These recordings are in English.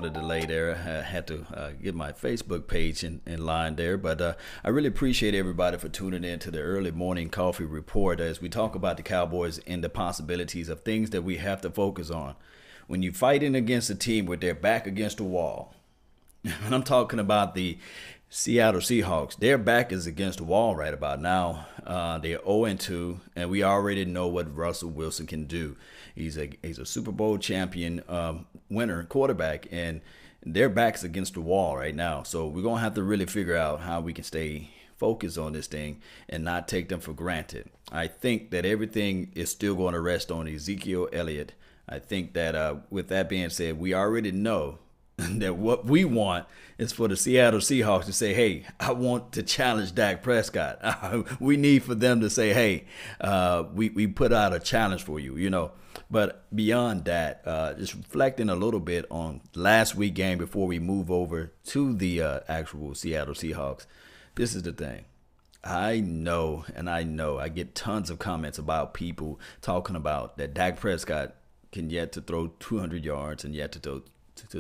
a delay there. I had to get my Facebook page in line there. But I really appreciate everybody for tuning in to the early morning coffee report as we talk about the Cowboys and the possibilities of things that we have to focus on. When you're fighting against a team with their back against the wall, and I'm talking about the Seattle Seahawks, their back is against the wall right about now. They're 0-2, and we already know what Russell Wilson can do. He's a Super Bowl champion winner quarterback, and their back's against the wall right now. So we're going to have to really figure out how we can stay focused on this thing and not take them for granted. I think that everything is still going to rest on Ezekiel Elliott. I think that with that being said, we already know that what we want is for the Seattle Seahawks to say, hey, I want to challenge Dak Prescott. We need for them to say, hey, we put out a challenge for you, you know. But beyond that, just reflecting a little bit on last week's game before we move over to the actual Seattle Seahawks, this is the thing. I know I get tons of comments about people talking about that Dak Prescott can yet to throw 200 yards and yet to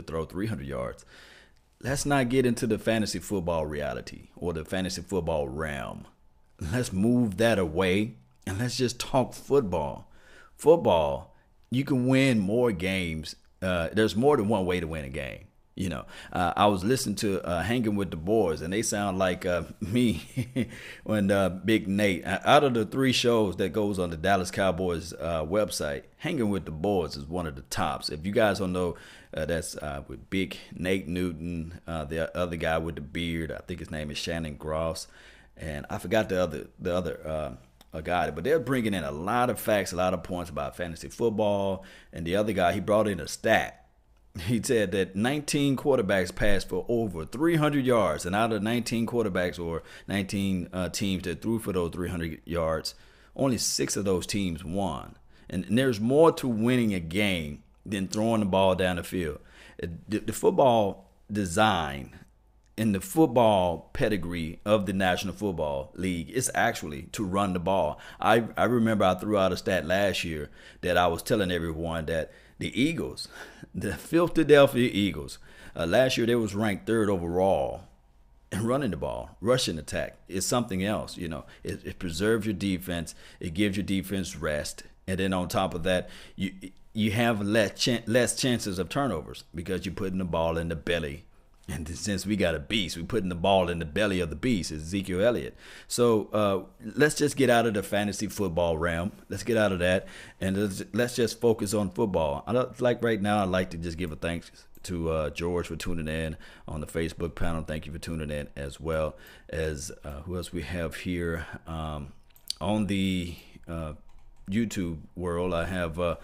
throw 300 yards. Let's not get into the fantasy football reality or the fantasy football realm. Let's move that away and let's just talk football. Football, you can win more games. There's more than one way to win a game. You know, I was listening to Hanging with the Boys, and they sound like me when Big Nate. Out of the 3 shows that goes on the Dallas Cowboys website, Hanging with the Boys is one of the tops. If you guys don't know, that's with Big Nate Newton, the other guy with the beard. I think his name is Shannon Gross, and I forgot the other guy. But they're bringing in a lot of facts, a lot of points about fantasy football. And the other guy, he brought in a stat. He said that 19 quarterbacks passed for over 300 yards. And out of 19 quarterbacks or 19 teams that threw for those 300 yards, only 6 of those teams won. And there's more to winning a game than throwing the ball down the field. The football design and the football pedigree of the National Football League is actually to run the ball. I remember I threw out a stat last year that I was telling everyone that the Eagles, the Philadelphia Eagles, last year they was ranked 3rd overall in running the ball. Rushing attack is something else. You know, it preserves your defense. It gives your defense rest. And then on top of that, you have less chances of turnovers because you're putting the ball in the belly. And since we got a beast, we're putting the ball in the belly of the beast, Ezekiel Elliott. So let's just get out of the fantasy football realm. Let's get out of that, and let's just focus on football. Like right now, I'd like to just give a thanks to George for tuning in on the Facebook panel. Thank you for tuning in, as well as who else we have here on the YouTube world. I have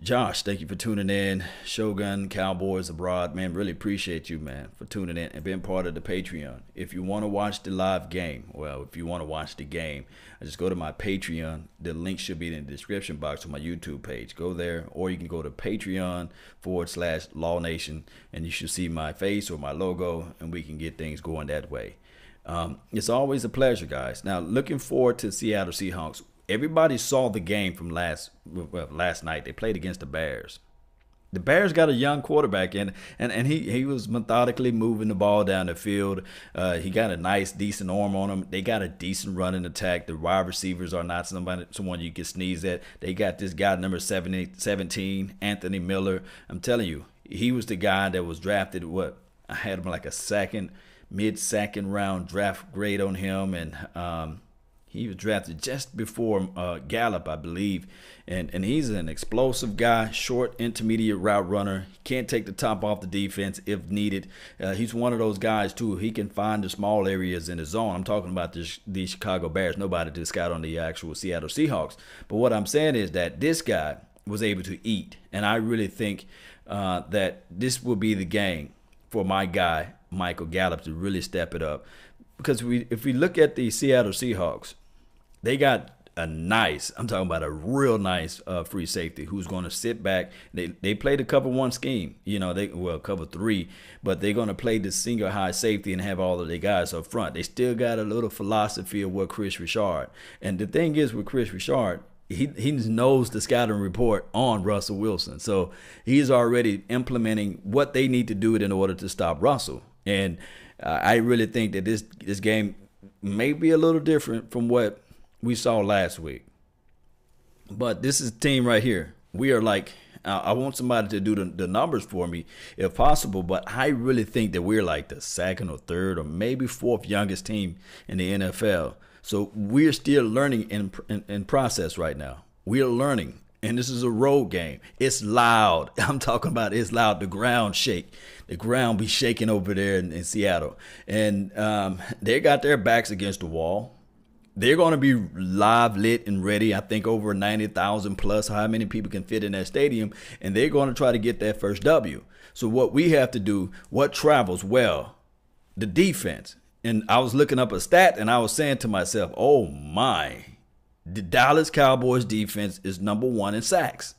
Josh, thank you for tuning in. Shogun, Cowboys Abroad, man, really appreciate you, man, for tuning in and being part of the Patreon. If you want to watch the live game, if you want to watch the game, just go to my Patreon. The link should be in the description box on my YouTube page. Go there, or you can go to Patreon.com/Law Nation, and you should see my face or my logo, and we can get things going that way. It's always a pleasure, guys. Now, looking forward to Seattle Seahawks. Everybody saw the game from last night. They played against the Bears. The Bears got a young quarterback, and he was methodically moving the ball down the field. He got a nice, decent arm on him. They got a decent running attack. The wide receivers are not someone you can sneeze at. They got this guy, number 17, Anthony Miller. I'm telling you, he was the guy that was drafted, I had him like a mid-second round draft grade on him, and he was drafted just before Gallup, I believe. And he's an explosive guy, short, intermediate route runner. Can't take the top off the defense if needed. He's one of those guys, too. He can find the small areas in the zone. I'm talking about the Chicago Bears. Nobody to scout on the actual Seattle Seahawks. But what I'm saying is that this guy was able to eat. And I really think that this will be the game for my guy, Michael Gallup, to really step it up. Because if we look at the Seattle Seahawks, they got I'm talking about a real nice free safety who's going to sit back. They played a cover 1 scheme, cover 3, but they're going to play the single high safety and have all of their guys up front. They still got a little philosophy of what Chris Richard. And the thing is with Chris Richard, he knows the scouting report on Russell Wilson. So he's already implementing what they need to do in order to stop Russell. And I really think that this game may be a little different from what we saw last week. But this is the team right here. We are like, I want somebody to do the numbers for me if possible, but I really think that we're like the second or third or maybe fourth youngest team in the NFL. So we're still learning in process right now. We're learning, and this is a road game. It's loud. I'm talking about it's loud. The ground shake. The ground be shaking over there in Seattle. And they got their backs against the wall. They're going to be live, lit, and ready. I think over 90,000 plus, how many people can fit in that stadium. And they're going to try to get that first W. So what we have to do, what travels well? The defense. And I was looking up a stat, and I was saying to myself, oh, my. The Dallas Cowboys defense is number 1 in sacks.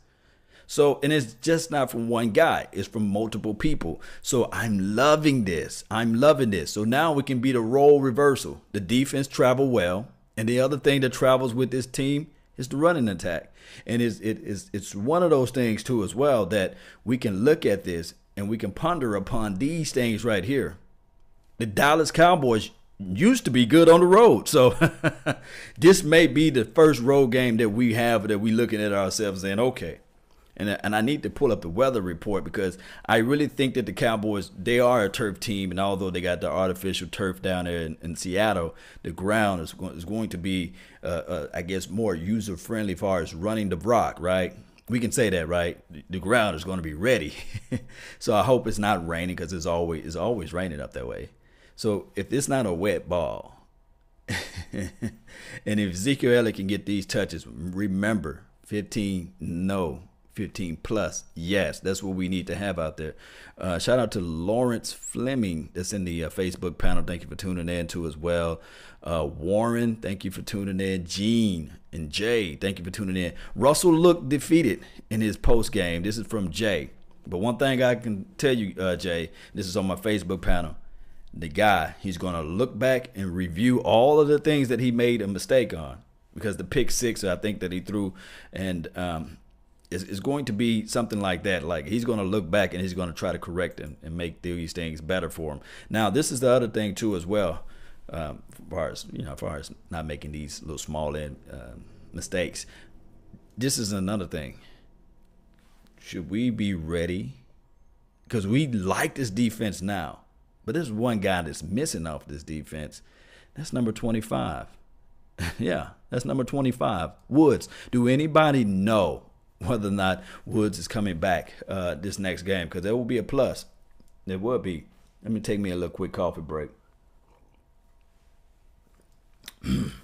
So, and it's just not from one guy. It's from multiple people. So I'm loving this. I'm loving this. So now we can be the role reversal. The defense travel well. And the other thing that travels with this team is the running attack. And it's one of those things, too, as well, that we can look at this and we can ponder upon these things right here. The Dallas Cowboys used to be good on the road. So this may be the first road game that we have that we looking at ourselves saying, okay. And I need to pull up the weather report because I really think that the Cowboys, they are a turf team. And although they got the artificial turf down there in Seattle, the ground is going to be, I guess, more user-friendly as far as running the block, right? We can say that, right? The ground is going to be ready. So I hope it's not raining because it's always raining up that way. So if it's not a wet ball, and if Ezekiel Elliott can get these touches, remember, 15 plus. Yes, that's what we need to have out there. Shout out to Lawrence Fleming that's in the Facebook panel. Thank you for tuning in too as well. Warren, thank you for tuning in. Gene and Jay, thank you for tuning in. Russell looked defeated in his post game. This is from Jay. But one thing I can tell you, Jay, this is on my Facebook panel. The guy, he's going to look back and review all of the things that he made a mistake on. Because the pick 6, I think, that he threw, and is going to be something like that. Like he's going to look back and he's going to try to correct him and make these things better for him. Now, this is the other thing too as well, as far as not making these little small end mistakes. This is another thing. Should we be ready? Because we like this defense now, but there's one guy that's missing off this defense. That's number 25. Yeah, that's number 25, Woods. Do anybody know whether or not Woods is coming back this next game? Because there will be a plus. There will be. Let me take me a little quick coffee break.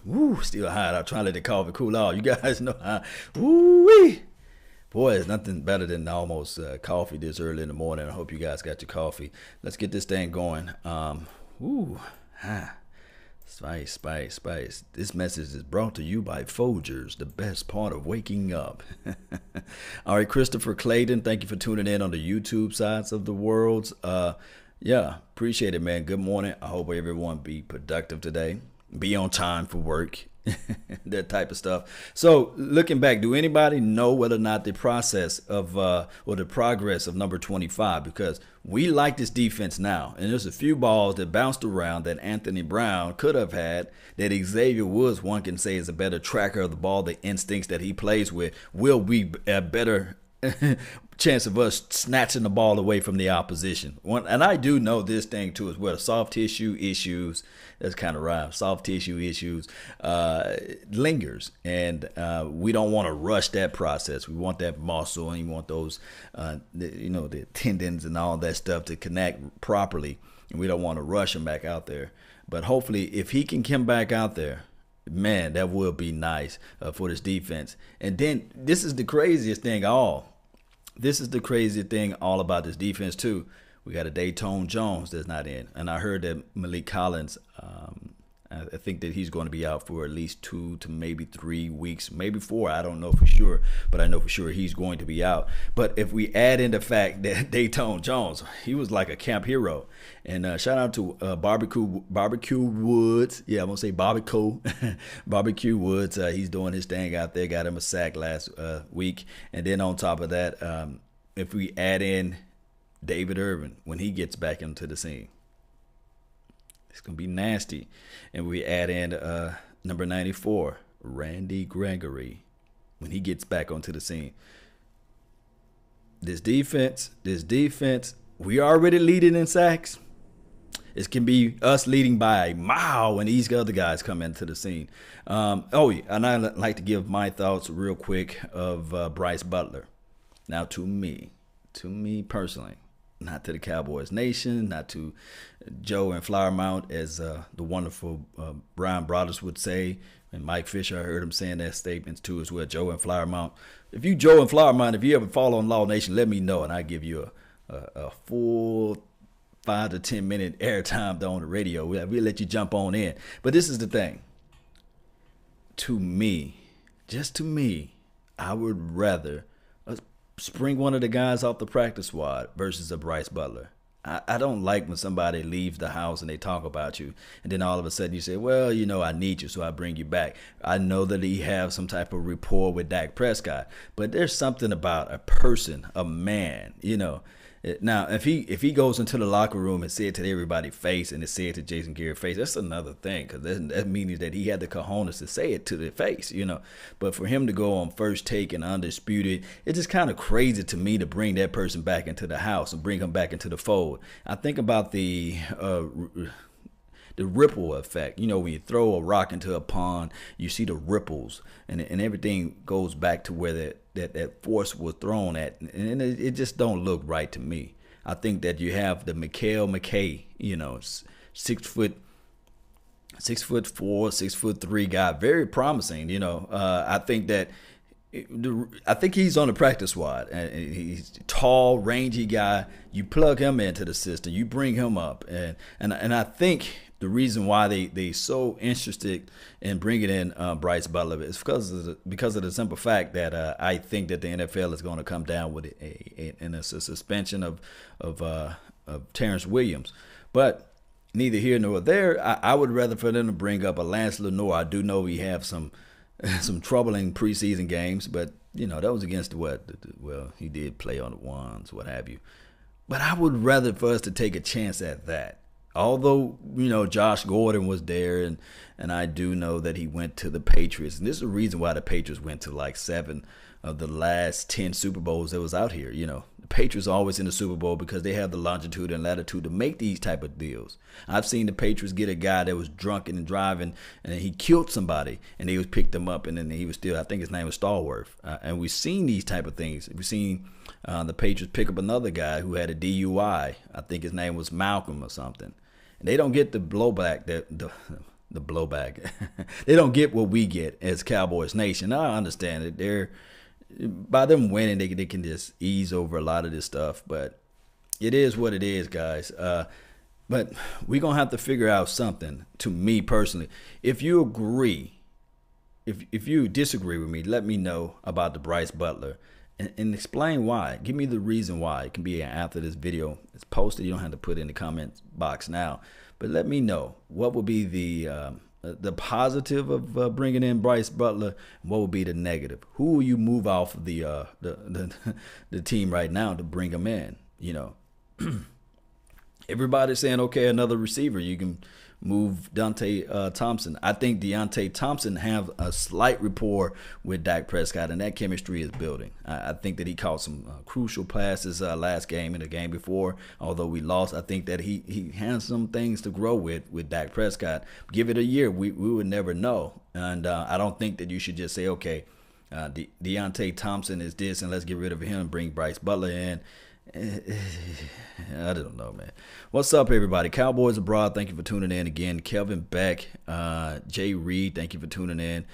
Woo, still hot. I'll try to let the coffee cool off. You guys know how. Woo-wee. Boy, it's nothing better than almost coffee this early in the morning. I hope you guys got your coffee. Let's get this thing going. Spice, spice, spice. This message is brought to you by Folgers, the best part of waking up. All right, Christopher Clayton, thank you for tuning in on the YouTube sides of the world. Yeah, appreciate it, man. Good morning. I hope everyone be productive today. Be on time for work. That type of stuff. So looking back, do anybody know whether or not the process of or the progress of number 25? Because we like this defense now, and there's a few balls that bounced around that Anthony Brown could have had that Xavier Woods, one can say, is a better tracker of the ball. The instincts that he plays with will be a better chance of us snatching the ball away from the opposition. And I do know this thing too as well. Soft tissue issues, that's kind of rhyme. Soft tissue issues lingers, and we don't want to rush that process. We want that muscle, and we want those, the tendons and all that stuff to connect properly, and we don't want to rush him back out there. But hopefully, if he can come back out there, man, that will be nice for this defense. And then this is the craziest thing all. This is the crazy thing all about this defense, too. We got a Dayton Jones that's not in. And I heard that Malik Collins, I think that he's going to be out for at least 2 to maybe 3 weeks, maybe 4. I don't know for sure, but I know for sure he's going to be out. But if we add in the fact that Dayton Jones, he was like a camp hero. And shout out to Barbecue Woods. Yeah, I'm going to say Barbecue. Barbecue Woods. He's doing his thing out there. Got him a sack last week. And then on top of that, if we add in David Irvin when he gets back into the scene, it's going to be nasty. And we add in number 94, Randy Gregory, when he gets back onto the scene. This defense, we already leading in sacks. It can be us leading by a mile when these other guys come into the scene. And I'd like to give my thoughts real quick of Bryce Butler. Now, to me personally, not to the Cowboys Nation, not to Joe and Flower Mount, as the wonderful Brian Brothers would say, and Mike Fisher, I heard him saying that statements too as well, Joe and Flower Mount. If you Joe and Flower Mount, if you ever follow on Law Nation, let me know, and I'll give you a full 5 to 10 minute airtime on the radio. We'll let you jump on in. But this is the thing. To me, just to me, I would rather spring one of the guys off the practice squad versus a Bryce Butler. I don't like when somebody leaves the house and they talk about you, and then all of a sudden you say, well, I need you, so I bring you back. I know that he has some type of rapport with Dak Prescott, but there's something about a person, a man, Now, if he goes into the locker room and say it to everybody's face and say it to Jason Garrett's face, that's another thing, because that means that he had the cojones to say it to the face, But for him to go on First Take and Undisputed, it's just kind of crazy to me to bring that person back into the house and bring him back into the fold. I think about the ripple effect. When you throw a rock into a pond, you see the ripples, and everything goes back to where that force was thrown at, and it just don't look right to me. I think that you have the Mikael McKay, 6'4", 6'3" guy, very promising. I think that. I think he's on the practice squad, and he's a tall, rangy guy. You plug him into the system, you bring him up, and I think the reason why they so interested in bringing in Bryce Butler is because of the simple fact that I think that the NFL is going to come down with a suspension of Terrence Williams, but neither here nor there. I would rather for them to bring up a Lance Lenore. I do know we have some troubling preseason games, but that was against he did play on the ones, what have you. But I would rather for us to take a chance at that. Although, Josh Gordon was there, and I do know that he went to the Patriots. And this is the reason why the Patriots went to like 7 of the last 10 Super Bowls that was out here. The Patriots are always in the Super Bowl because they have the longitude and latitude to make these type of deals. I've seen the Patriots get a guy that was drunk and driving, and he killed somebody, and they picked him up, and then he was still, I think his name was Stallworth. And we've seen these type of things. We've seen the Patriots pick up another guy who had a DUI. I think his name was Malcolm or something. And they don't get the blowback, the blowback. They don't get what we get as Cowboys Nation. I understand it. By them winning, they can just ease over a lot of this stuff. But it is what it is, guys. But we're going to have to figure out something, to me personally. If you agree, if you disagree with me, let me know about the Bryce Butler. And explain why. Give me the reason why. It can be after this video is posted. You don't have to put it in the comment box now. But let me know what would be the positive of bringing in Bryce Butler. And what would be the negative? Who will you move off of the team right now to bring him in? Everybody's saying, okay, another receiver. You can move Deontay Thompson. I think Deontay Thompson have a slight rapport with Dak Prescott, and that chemistry is building. I think that he caught some crucial passes last game and the game before. Although we lost, I think that he has some things to grow with Dak Prescott. Give it a year. We would never know. And I don't think that you should just say, okay, Deontay Thompson is this, and let's get rid of him and bring Bryce Butler in. I don't know, man. What's up, everybody? Cowboys Abroad, thank you for tuning in again. Kelvin Beck, Jay Reed, thank you for tuning in.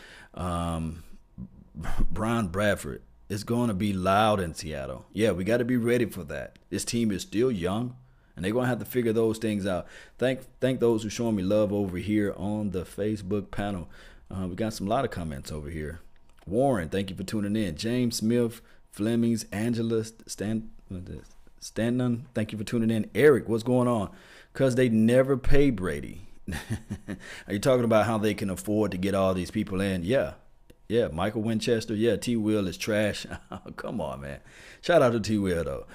Brian Bradford, it's going to be loud in Seattle. Yeah, we got to be ready for that. This team is still young, and they're gonna have to figure those things out. Thank those who showing me love over here on the Facebook panel. We got a lot of comments over here. Warren, thank you for tuning in. James Smith, Flemings, Angela, Stanton, thank you for tuning in. Eric, what's going on? Because they never pay Brady. Are you talking about how they can afford to get all these people in? Yeah. Michael Winchester. Yeah, T. Will is trash. Come on, man. Shout out to T. Will, though.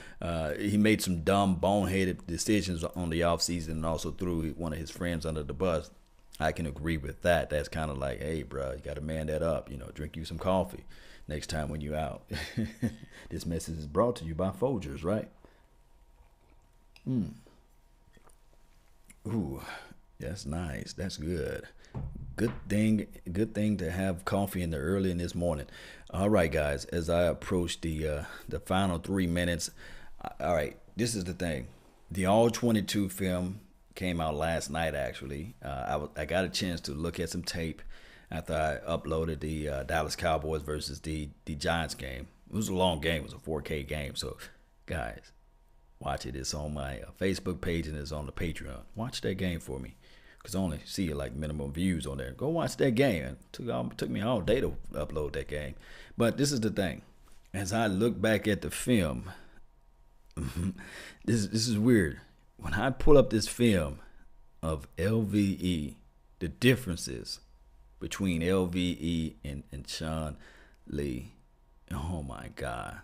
He made some dumb, boneheaded decisions on the offseason and also threw one of his friends under the bus. I can agree with that. That's kind of like, hey, bro, you got to man that up. Drink you some coffee next time when you out. This message is brought to you by Folgers, right? Ooh, that's nice. That's good. Good thing to have coffee early in this morning. All right, guys, as I approach the final 3 minutes, all right, this is the thing. The All-22 film came out last night, actually. I got a chance to look at some tape after I uploaded the Dallas Cowboys versus the Giants game. It was a long game. It was a 4K game. So, guys, watch it. It's on my Facebook page and it's on the Patreon. Watch that game for me. Because I only see like minimum views on there. Go watch that game. It took me all day to upload that game. But this is the thing. As I look back at the film, this is weird. When I pull up this film of LVE, the differences between LVE and Sean Lee, oh my God.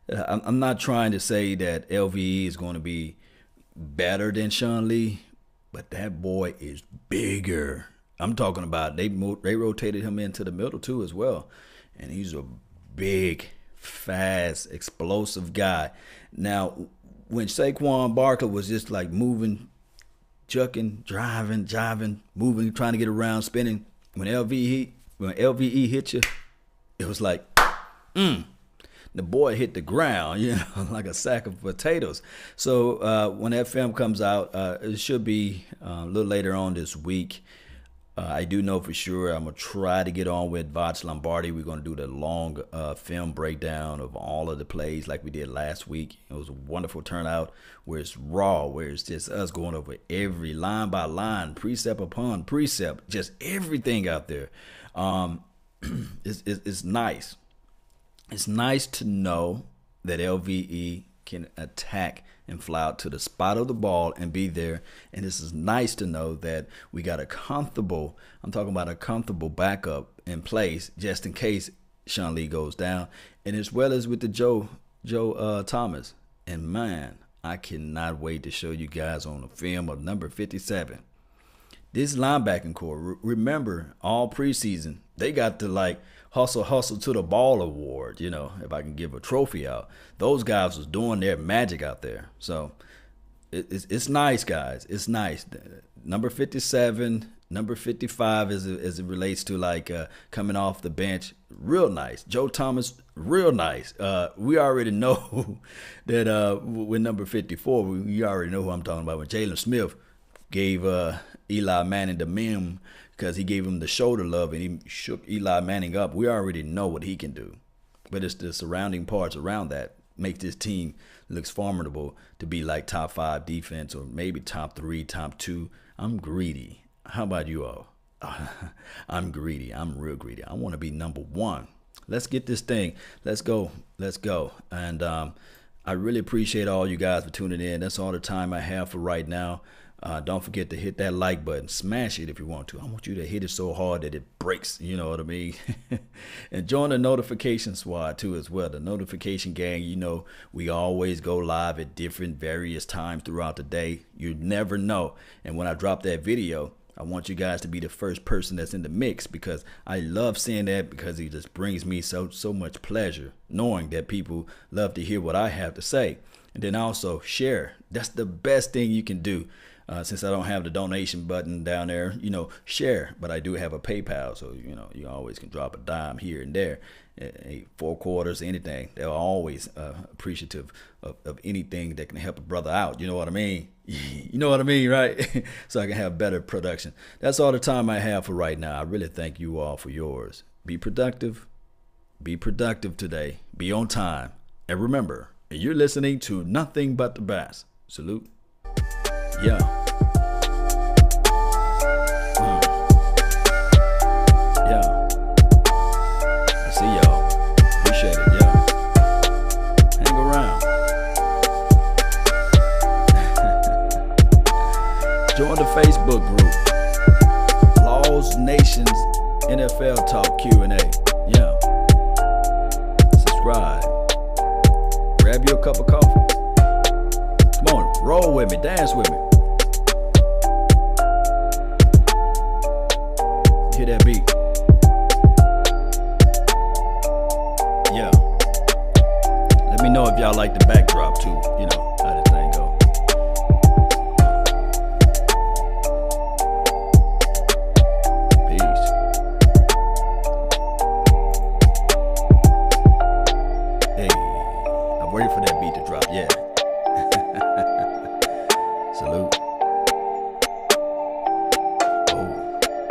I'm not trying to say that LVE is going to be better than Sean Lee, but that boy is bigger. I'm talking about they rotated him into the middle too as well. And he's a big, fast, explosive guy. Now, when Saquon Barkley was just like moving, chucking, driving, jiving, moving, trying to get around, spinning, when LVE hit you, it was like, the boy hit the ground, like a sack of potatoes. So when that film comes out, it should be a little later on this week. I do know for sure I'm going to try to get on with Voch Lombardi. We're going to do the long film breakdown of all of the plays like we did last week. It was a wonderful turnout where it's raw, where it's just us going over every line by line, precept upon precept, just everything out there. It's nice. It's nice to know that LVE can attack and fly out to the spot of the ball and be there. And this is nice to know that we got a comfortable backup in place just in case Sean Lee goes down. And as well as with the Joe Thomas. And man, I cannot wait to show you guys on the film of number 57. This linebacking core, remember all preseason, they got to like hustle to the ball award, if I can give a trophy out. Those guys was doing their magic out there. So it's nice, guys. It's nice. Number 57, number 55 as it relates to like coming off the bench, real nice. Joe Thomas, real nice. We already know that with number 54, we already know who I'm talking about. When Jalen Smith gave Eli Manning the meme because he gave him the shoulder love and he shook Eli Manning up. We already know what he can do. But it's the surrounding parts around that make this team looks formidable to be like top 5 defense or maybe top 3, top 2. I'm greedy. How about you all? I'm greedy. I'm real greedy. I want to be number 1. Let's get this thing. Let's go. And I really appreciate all you guys for tuning in. That's all the time I have for right now. Don't forget to hit that like button. Smash it if you want to. I want you to hit it so hard that it breaks. You know what I mean? And join the notification squad too as well. The notification gang, we always go live at various times throughout the day. You never know. And when I drop that video, I want you guys to be the first person that's in the mix because I love seeing that because it just brings me so much pleasure knowing that people love to hear what I have to say. And then also share. That's the best thing you can do. Since I don't have the donation button down there, share. But I do have a PayPal, so, you always can drop a dime here and there. 4 quarters, anything. They're always appreciative of anything that can help a brother out. You know what I mean? You know what I mean, right? So I can have better production. That's all the time I have for right now. I really thank you all for yours. Be productive. Be productive today. Be on time. And remember, you're listening to Nothing But the Best. Salute. Yeah. Yeah. I see y'all. Appreciate it. Yeah. Hang around. Join the Facebook group. Laws Nations NFL Talk Q&A. Yeah. Subscribe. Grab you a cup of coffee. Come on, roll with me, dance with me. Hear that beat? Yeah. Let me know if y'all like the backdrop too. You know how the thing go. Peace. Hey, I'm waiting for that beat to drop. Yeah. Salute. Oh,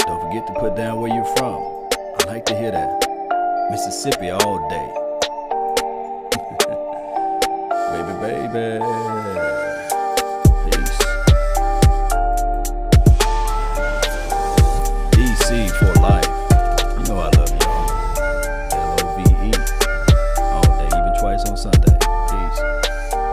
don't forget to put down where you're from. I like to hear that. Mississippi all day.